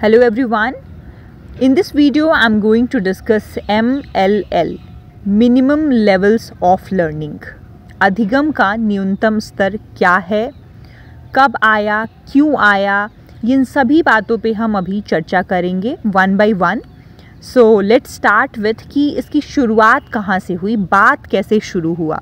Hello everyone. In this video I'm going to discuss MLL, Minimum Levels of Learning. अधिगम का न्यूनतम स्तर क्या है, कब आया, क्यों आया, इन सभी बातों पे हम अभी चर्चा करेंगे one by one. So let's start with कि इसकी शुरुआत कहाँ से हुई, बात कैसे शुरू हुआ.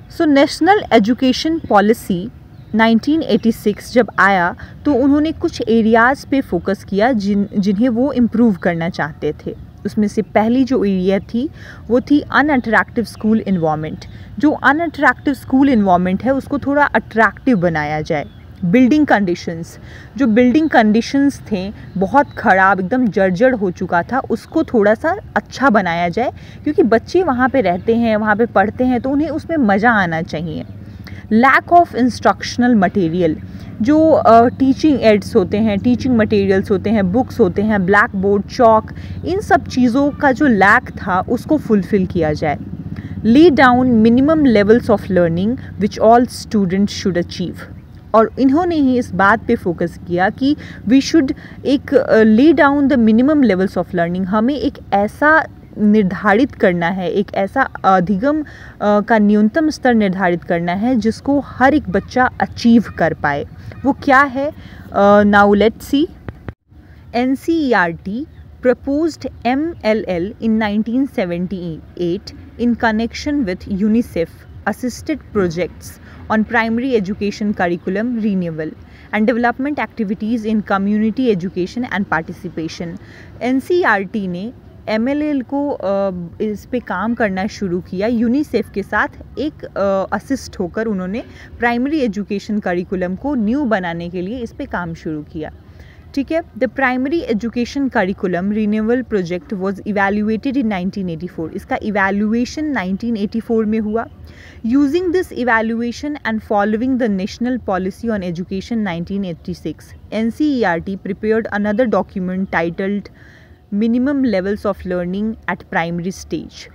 सो नेशनल एजुकेशन पॉलिसी 1986 जब आया तो उन्होंने कुछ एरियाज़ पे फोकस किया जिन्हें वो इम्प्रूव करना चाहते थे. उसमें से पहली जो एरिया थी वो थी अनअट्रैक्टिव स्कूल इन्वायरमेंट. जो अनअट्रैक्टिव स्कूल इन्वायरमेंट है उसको थोड़ा अट्रैक्टिव बनाया जाए. बिल्डिंग कंडीशंस, जो बिल्डिंग कंडीशंस थे बहुत ख़राब, एकदम जर्जर हो चुका था, उसको थोड़ा सा अच्छा बनाया जाए क्योंकि बच्चे वहाँ पे रहते हैं, वहाँ पे पढ़ते हैं तो उन्हें उसमें मज़ा आना चाहिए. लैक ऑफ इंस्ट्रक्शनल मटेरियल, जो टीचिंग एड्स होते हैं, टीचिंग मटेरियल्स होते हैं, बुक्स होते हैं, ब्लैक बोर्ड, चॉक, इन सब चीज़ों का जो लैक था उसको फुलफ़िल किया जाए. Lay down minimum levels of learning which all students should achieve. और इन्होंने ही इस बात पे फोकस किया कि वी शुड एक lay down the minimum levels of learning. हमें एक ऐसा निर्धारित करना है, एक ऐसा अधिगम का न्यूनतम स्तर निर्धारित करना है जिसको हर एक बच्चा अचीव कर पाए. वो क्या है? Now let's C. NCERT proposed MLL in 1978 in connection with UNICEF assisted projects on primary education curriculum renewal and development activities in community education and participation. NCERT ने MLL को इस पे काम करना शुरू किया. यूनिसेफ के साथ एक असिस्ट होकर उन्होंने प्राइमरी एजुकेशन करिकुलम को न्यू बनाने के लिए इस पे काम शुरू किया. ठीक है. The primary education curriculum renewal project was evaluated in 1984. इसका इवैल्यूएशन 1984 में हुआ. Using this evaluation and following the national policy on education 1986, NCERT prepared another document titled minimum levels of learning at primary stage.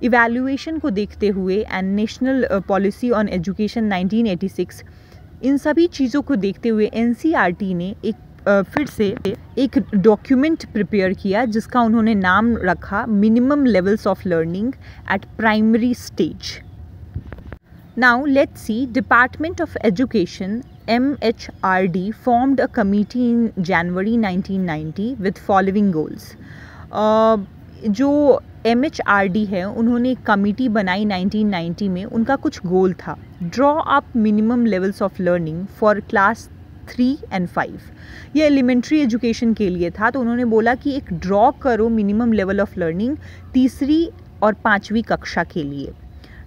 Evaluation को देखते हुए and national policy on education 1986, इन सभी चीज़ों को देखते हुए NCERT ने फिर से एक डॉक्यूमेंट प्रिपेयर किया जिसका उन्होंने नाम रखा minimum levels of learning at primary stage. Now let's C. Department of education MHRD formed a committee in January 1990 with following goals. जो MHRD है उन्होंने एक कमेटी बनाई 1990 में. उनका कुछ गोल था. Draw up minimum levels of learning for class 3 and 5. ये एलिमेंट्री एजुकेशन के लिए था. तो उन्होंने बोला कि एक ड्रॉ करो मिनिमम लेवल ऑफ लर्निंग तीसरी और 5वीं कक्षा के लिए.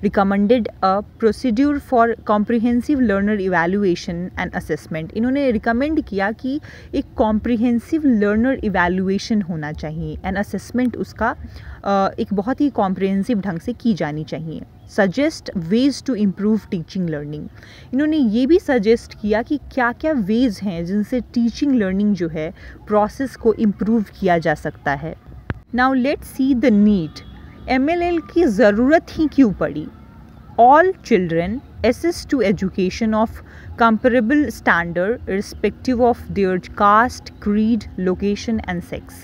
Recommended a procedure for comprehensive learner evaluation and assessment. इन्होंने रिकमेंड किया कि एक कॉम्प्रिहेंसिव लर्नर इवैल्यूएशन होना चाहिए एंड असेसमेंट उसका एक बहुत ही कॉम्प्रिहेंसिव ढंग से की जानी चाहिए. Suggest ways to improve teaching learning. इन्होंने ये भी सजेस्ट किया कि क्या क्या वेज हैं जिनसे टीचिंग लर्निंग जो है प्रोसेस को इम्प्रूव किया जा सकता है. Now let's see the need. MLL की ज़रूरत ही क्यों पड़ी? All children access to education of comparable standard irrespective of their caste, creed, location and sex.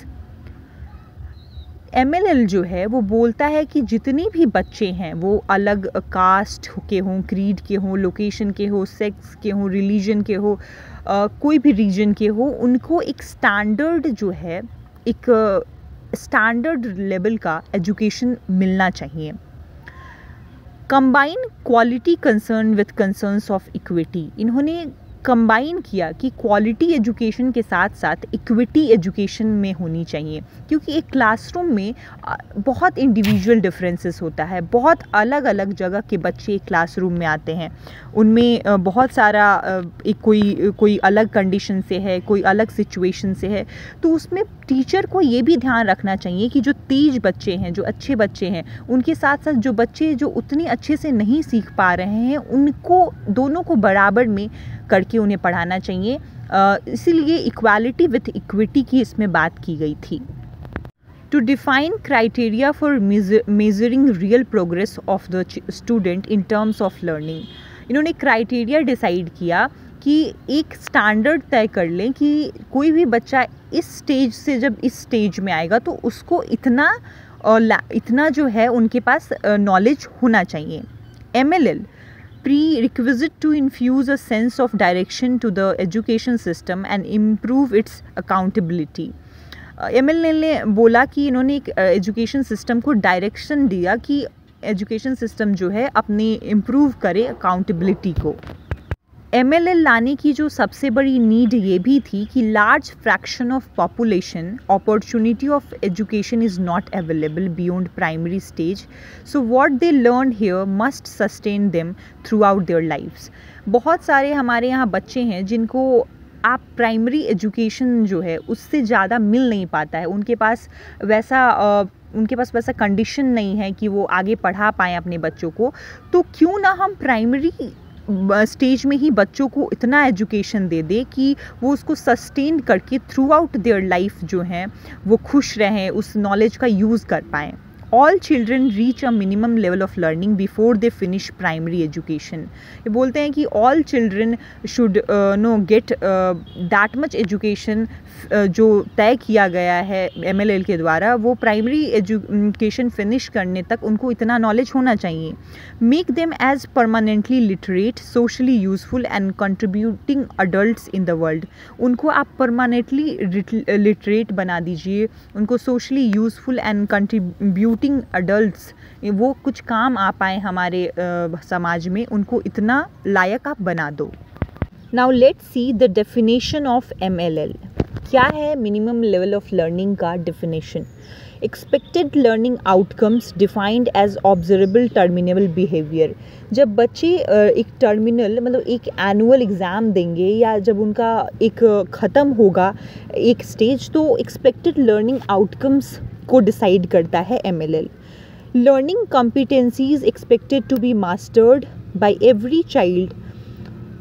MLL जो है वो बोलता है कि जितने भी बच्चे हैं वो अलग कास्ट के हों, क्रीड के हों, लोकेशन के हो, सेक्स के हों, रिलीजन के हो, कोई भी रीजन के हो, उनको एक स्टैंडर्ड जो है, एक स्टैंडर्ड लेवल का एजुकेशन मिलना चाहिए. Combine quality concern with concerns of equity. इन्होंने कंबाइन किया कि क्वालिटी एजुकेशन के साथ साथ इक्विटी एजुकेशन में होनी चाहिए क्योंकि एक क्लासरूम में बहुत इंडिविजुअल डिफरेंसेस होता है. बहुत अलग अलग जगह के बच्चे एक क्लासरूम में आते हैं. उनमें बहुत सारा कोई अलग कंडीशन से है, कोई अलग सिचुएशन से है. तो उसमें टीचर को ये भी ध्यान रखना चाहिए कि जो तेज बच्चे हैं, जो अच्छे बच्चे हैं, उनके साथ साथ जो बच्चे जो उतने अच्छे से नहीं सीख पा रहे हैं, उनको दोनों को बराबर में करके उन्हें पढ़ाना चाहिए. इसीलिए इक्वालिटी विथ इक्विटी की इसमें बात की गई थी. To define criteria for measuring real progress of the student in terms of learning. इन्होंने क्राइटेरिया डिसाइड किया कि एक स्टैंडर्ड तय कर लें कि कोई भी बच्चा इस स्टेज से जब इस स्टेज में आएगा तो उसको इतना जो है उनके पास नॉलेज होना चाहिए। MLL prerequisite to infuse a sense of direction to the education system and improve its accountability। MLL ने बोला कि इन्होंने एक एजुकेशन सिस्टम को डायरेक्शन दिया कि एजुकेशन सिस्टम जो है अपने इम्प्रूव करे अकाउंटेबिलिटी को। MLL लाने की जो सबसे बड़ी नीड ये भी थी कि large fraction of population opportunity of education is not available beyond primary stage, so what they learn here must sustain them throughout their lives. बहुत सारे हमारे यहाँ बच्चे हैं जिनको आप प्राइमरी एजुकेशन जो है उससे ज़्यादा मिल नहीं पाता है, उनके पास वैसा कंडीशन नहीं है कि वो आगे पढ़ा पाएँ अपने बच्चों को। तो क्यों ना हम प्राइमरी स्टेज में ही बच्चों को इतना एजुकेशन दे दे कि वो उसको सस्टेन करके थ्रू आउट देयर लाइफ जो हैं वो खुश रहें, उस नॉलेज का यूज़ कर पाएँ। All children reach a minimum level of learning before they finish primary education. ये बोलते हैं कि all children should get that much education जो तय किया गया है MLL के द्वारा, वो प्राइमरी एजुकेशन फिनिश करने तक उनको इतना नॉलेज होना चाहिए। Make them as permanently literate, socially useful and contributing adults in the world. उनको आप परमानेंटली लिटरेट बना दीजिए, उनको socially useful and contributing adults, वो कुछ काम आ पाए हमारे समाज में, उनको इतना लायक आप बना दो। Now let's see the definition of MLL। क्या है मिनिमम लेवल ऑफ लर्निंग का definition? Expected learning outcomes defined as observable terminable behaviour. जब बच्चे एक टर्मिनल मतलब एक एनुअल एग्ज़ाम देंगे या जब उनका एक ख़त्म होगा एक स्टेज, तो एक्सपेक्टेड लर्निंग आउटकम्स को डिसाइड करता है MLL। Learning competencies expected to be mastered by every child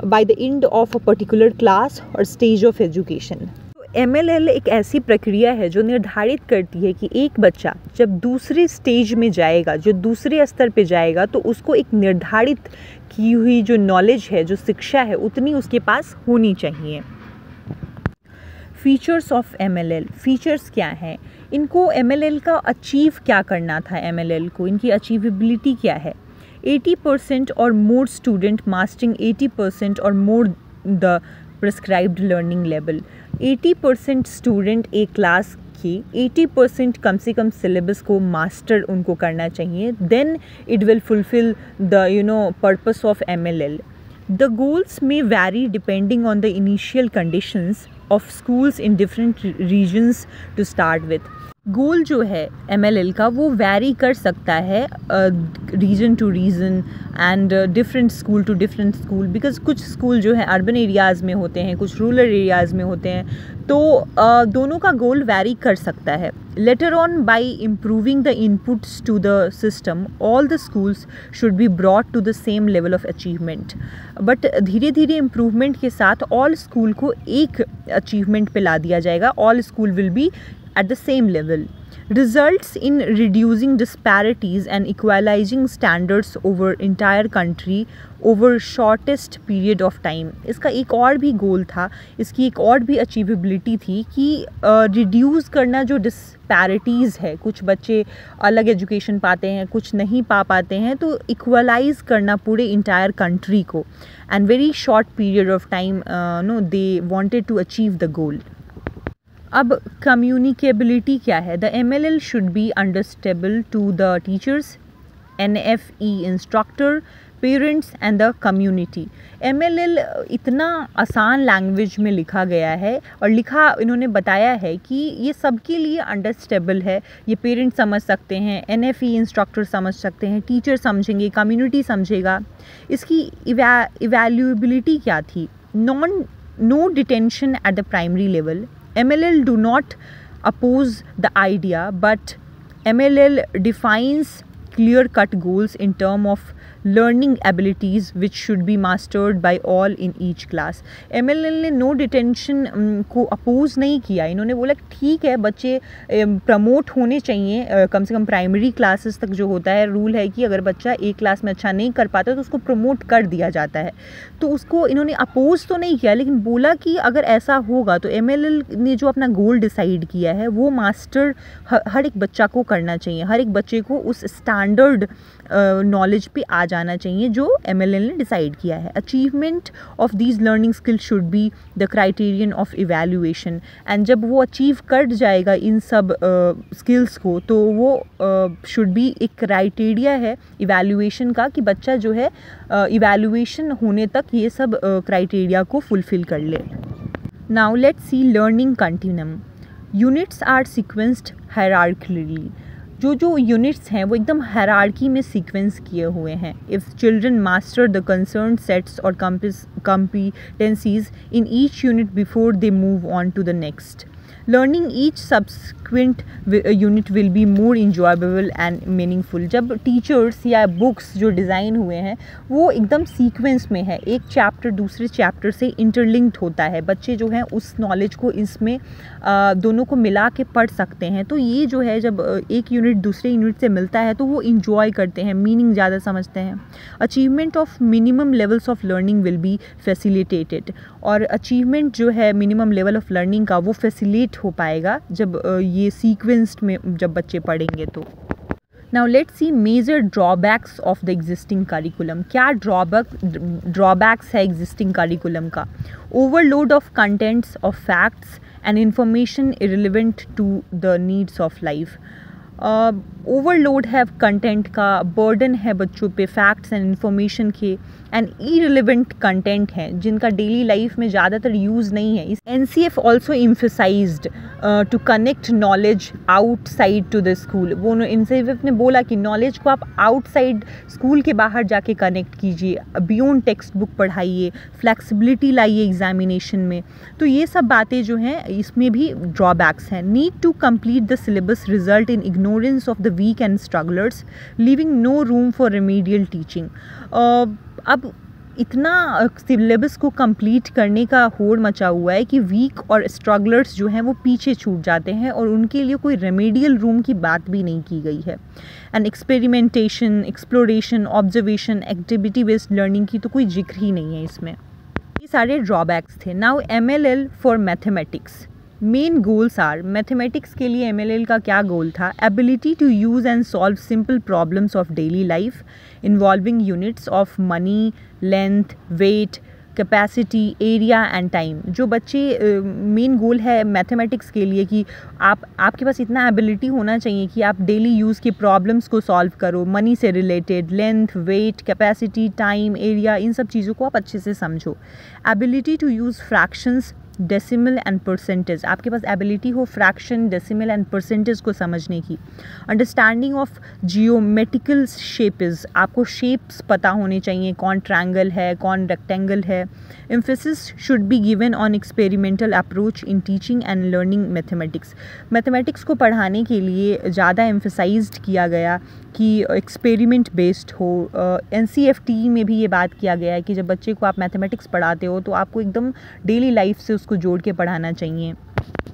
by the end of a particular class और स्टेज ऑफ एजुकेशन। MLL एक ऐसी प्रक्रिया है जो निर्धारित करती है कि एक बच्चा जब दूसरे स्टेज में जाएगा, जो दूसरे स्तर पे जाएगा, तो उसको एक निर्धारित की हुई जो नॉलेज है, जो शिक्षा है, उतनी उसके पास होनी चाहिए। Features of MLL। फीचर्स क्या हैं? इनको MLL का अचीव क्या करना था, MLL को इनकी अचीवेबिलिटी क्या है? 80% और मोर स्टूडेंट मास्टरिंग 80% और more the prescribed learning level. 80% student एक क्लास की 80% कम से कम सिलेबस को मास्टर उनको करना चाहिए, then it will fulfil the purpose of MLL। The goals may vary depending on the initial conditions of schools in different regions to start with। Goal जो है MLL का वो वैरी कर सकता है region to region and different school to different school, because कुछ school जो है अर्बन एरियाज़ में होते हैं, कुछ रूरल एरियाज़ में होते हैं, तो दोनों का गोल वैरी कर सकता है। Later on by improving the inputs to the system all the schools should be brought to the same level of achievement. But धीरे धीरे इम्प्रूवमेंट के साथ ऑल स्कूल को एक अचीवमेंट पे ला दिया जाएगा, all school will be at the same level, results in reducing disparities and equalizing standards over entire country over shortest period of time। इसका एक और भी गोल था, इसकी एक और भी अचीवेबिलिटी थी कि रिड्यूस करना जो डिस्पैरिटीज़ है, कुछ बच्चे अलग एजुकेशन पाते हैं, कुछ नहीं पा पाते हैं, तो इक्वलाइज करना पूरे इंटायर कंट्री को, and very short period of time they wanted to achieve the goal. अब कम्युनिकेबिलिटी क्या है? The MLL should be understandable to the teachers, NFE instructor, parents and the community. MLL इतना आसान language में लिखा गया है और इन्होंने बताया है कि ये सबके लिए अंडरस्टैंडेबल है। ये पेरेंट्स समझ सकते हैं, NFE इंस्ट्रक्टर समझ सकते हैं, टीचर समझेंगे, कम्युनिटी समझेगा। इसकी इवैल्यूएबिलिटी क्या थी? No detention at the primary level. MLL do not oppose the idea, but MLL defines clear-cut goals in terms of learning abilities which should be mastered by all in each class. MLL ने no detention को oppose नहीं किया. इन्होंने बोला ठीक है बच्चे promote होने चाहिए, कम से कम प्राइमरी क्लासेस तक जो होता है रूल है कि अगर बच्चा एक क्लास में अच्छा नहीं कर पाता तो उसको प्रमोट कर दिया जाता है. तो उसको इन्होंने अपोज तो नहीं किया, लेकिन बोला कि अगर ऐसा होगा तो MLL ने जो अपना गोल डिसाइड किया है वो मास्टर हर एक बच्चा को करना चाहिए. हर एक बच्चे को उस स्टैंडर्ड नॉलेज पे आ जाना चाहिए जो MLL ने डिसाइड किया है. Achievement of these learning skill should be the criterion of evaluation. And जब वो अचीव कर जाएगा इन सब स्किल्स को तो वो शुड बी एक क्राइटेरिया है इवैल्यूएशन का कि बच्चा जो है इवैल्यूएशन होने तक ये सब क्राइटेरिया को फुलफिल कर ले. Now let's see learning continuum. Units are sequenced hierarchically. जो यूनिट्स हैं वो एकदम हायरार्की में सीक्वेंस किए हुए हैं. If children master the concern sets और competencies in each unit before they move on to the next, learning each subsequent unit will be more enjoyable and meaningful. जब टीचर्स या बुक्स जो design हुए हैं वो एकदम सीक्वेंस में है, एक चैप्टर दूसरे चैप्टर से इंटरलिंक्ड होता है, बच्चे जो हैं उस नॉलेज को इसमें दोनों को मिला के पढ़ सकते हैं. तो ये जो है जब एक यूनिट दूसरे यूनिट से मिलता है तो वो इंजॉय करते हैं, मीनिंग ज़्यादा समझते हैं. Achievement of minimum levels of learning will be facilitated. और अचीवमेंट जो है मिनिमम लेवल ऑफ लर्निंग का वो फैसिलिटेट हो पाएगा जब ये सीक्वेंस्ड में जब बच्चे पढ़ेंगे तो. Now let's see major drawbacks of the existing curriculum. क्या ड्रॉबैक्स है एग्जिस्टिंग करिकुलम का? Overload of contents of facts and information irrelevant to the needs of life. Overload है कंटेंट का, बर्डन है बच्चों पे फैक्ट्स एंड इंफॉर्मेशन के, and irrelevant content हैं जिनका डेली लाइफ में ज़्यादातर यूज़ नहीं है. NCF also emphasised to connect knowledge outside to the school. वो NCF ने बोला कि नॉलेज को आप आउटसाइड स्कूल के बाहर जाके कनेक्ट कीजिए, बियॉन्ड टेक्स्ट बुक पढ़ाइए, फ्लैक्सिबिलिटी लाइए एग्जामिनेशन में. तो ये सब बातें जो हैं इसमें भी ड्रॉबैक्स हैं. Need to complete the syllabus result in ignorance of the weak and strugglers, leaving no room for remedial teaching. अब इतना सिलेबस को कंप्लीट करने का होड़ मचा हुआ है कि वीक और स्ट्रगलर्स जो हैं वो पीछे छूट जाते हैं और उनके लिए कोई रेमेडियल रूम की बात भी नहीं की गई है. And experimentation, exploration, observation, activity based learning की तो कोई जिक्र ही नहीं है इसमें. ये सारे ड्रॉबैक्स थे. Now MLL for mathematics. Main goals are, mathematics के लिए MLL का क्या गोल था? Ability to use and solve simple problems of daily life involving units of money, length, weight, capacity, area and time. जो बच्चे main goal है mathematics के लिए कि आपके पास इतना एबिलिटी होना चाहिए कि आप डेली यूज़ के प्रॉब्लम्स को सॉल्व करो, मनी से related, length, weight, capacity, time, area, इन सब चीज़ों को आप अच्छे से समझो. Ability to use fractions, decimal and percentage. आपके पास एबिलिटी हो फ्रैक्शन, डेसिमल एंड परसेंटेज को समझने की. Understanding of geometrical shapes. आपको शेप्स पता होने चाहिए, कौन ट्रायंगल है, कौन रेक्टेंगल है. Emphasis should be given on experimental approach in teaching and learning mathematics. Mathematics को पढ़ाने के लिए ज़्यादा एम्फेसाइज्ड किया गया कि एक्सपेरिमेंट बेस्ड हो. NCFT में भी ये बात किया गया है कि जब बच्चे को आप मैथमेटिक्स पढ़ाते हो तो आपको एकदम डेली लाइफ से उसको जोड़ के पढ़ाना चाहिए.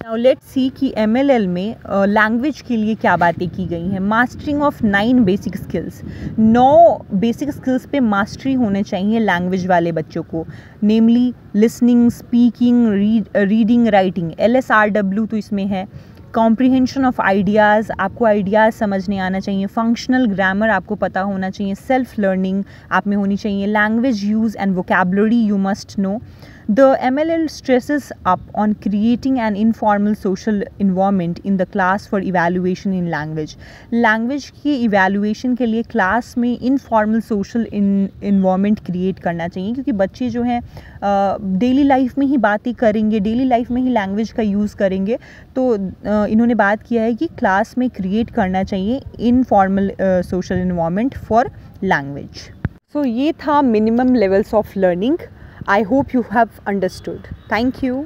नाउ लेट्स सी कि MLL में लैंग्वेज के लिए क्या बातें की गई हैं. Mastering of 9 basic skills. 9 basic skills पे मास्टरी होने चाहिए लैंग्वेज वाले बच्चों को. Namely listening, speaking, reading, writing. LSRW तो इसमें है. कॉम्प्रिहेंशन ऑफ आइडियाज़, आपको आइडियाज़ समझने आना चाहिए. फंक्शनल ग्रामर आपको पता होना चाहिए. सेल्फ लर्निंग आप में होनी चाहिए. Language use and vocabulary you must know. The MLL stresses up on creating an informal social environment in the class for evaluation in language. Language की evaluation के लिए क्लास में informal social environment create करना चाहिए क्योंकि बच्चे जो हैं डेली लाइफ में ही बातें करेंगे, डेली लाइफ में ही लैंग्वेज का यूज़ करेंगे. तो इन्होंने बात किया है कि क्लास में क्रिएट करना चाहिए informal social environment for language. So ये था minimum levels of learning. I hope you have understood. Thank you.